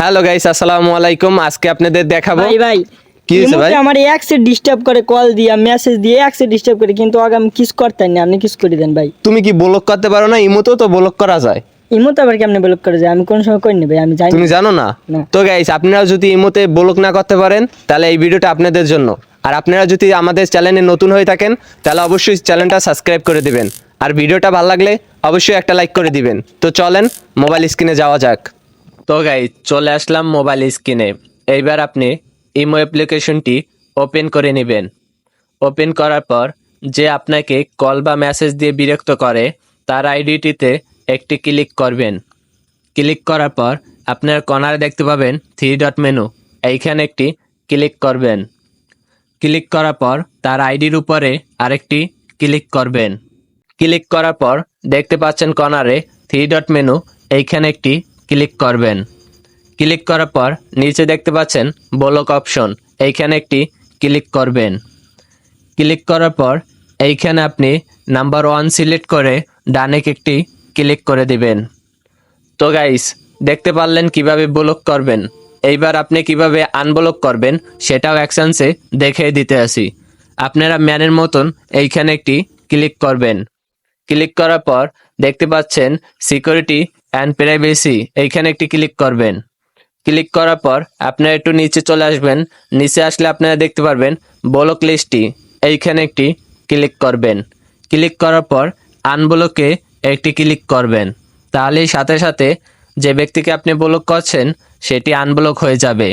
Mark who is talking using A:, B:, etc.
A: Hello guys, আসসালামু আলাইকুম। আজকে আপনাদের দেখাবো।
B: ভাই ভাই
A: কি হয়েছে ভাই?
B: ইমোতে আমার এক্সে ডিস্টার্ব করে, কল দিয়া মেসেজ দিয়ে এক্সে ডিস্টার্ব করে, কিন্তু আগে আমি কিস করতেন না, আপনি কিস করে দেন ভাই।
A: তুমি কি ব্লক করতে পারো না? ইমোতেও তো ব্লক করা যায়।
B: ইমোতে আবার কেমনে ব্লক করে যায়, আমি কোন সময় করি না ভাই, আমি জানি
A: তুমি
B: না।
A: জানো না?
B: না।
A: তো গাইস, আপনারা যদি ইমোতে ব্লক না করতে পারেন তাহলে এই ভিডিওটা আপনাদের জন্য। আর আপনারা যদি আমাদের চ্যানেলে নতুন হয়ে থাকেন তাহলে অবশ্যই চ্যানেলটা সাবস্ক্রাইব করে দিবেন। আর ভিডিওটা ভালো লাগলে অবশ্যই একটা লাইক করে দিবেন। তো চলেন মোবাইল স্ক্রিনে যাওয়া যাক। তো গাইস, চলে আসলাম মোবাইল স্ক্রিনে। এইবার আপনি ইমো অ্যাপ্লিকেশনটি ওপেন করে নেবেন। ওপেন করার পর যে আপনাকে কল বা মেসেজ দিয়ে বিরক্ত করে তার আইডিটিতে একটি ক্লিক করবেন। ক্লিক করার পর আপনার কর্নারে দেখতে পাবেন 3 ডট মেনু, এইখানে একটি ক্লিক করবেন। ক্লিক করার পর তার আইডির উপরে আরেকটি ক্লিক করবেন। ক্লিক করার পর দেখতে পাচ্ছেন কর্নারে 3 ডট মেনু, এইখানে একটি ক্লিক করবেন। ক্লিক করার পর নিচে দেখতে পাচ্ছেন ব্লক অপশন, এইখানে একটি ক্লিক করবেন। ক্লিক করার পর এইখানে আপনি নাম্বার 1 সিলেক্ট করে ডানে একটি ক্লিক করে দিবেন। তো গাইস, দেখতে পারলেন কিভাবে ব্লক করবেন। এইবার আপনি কিভাবে আনব্লক করবেন সেটাও অ্যাকশনসে দেখিয়ে দিতে আসি। আপনারা ম্যানের মতন এইখানে একটি ক্লিক করবেন। ক্লিক করার পর দেখতে পাচ্ছেন সিকিউরিটি অ্যান্ড প্রাইভেসি, এইখানে একটি ক্লিক করবেন। ক্লিক করার পর আপনারা একটু নিচে চলে আসবেন। নিচে আসলে আপনারা দেখতে পারবেন ব্লক লিস্টটি, এইখানে একটি ক্লিক করবেন। ক্লিক করার পর আনব্লকে একটি ক্লিক করবেন। তাহলেই সাথে সাথে যে ব্যক্তিকে আপনি ব্লক করছেন সেটি আনব্লক হয়ে যাবে।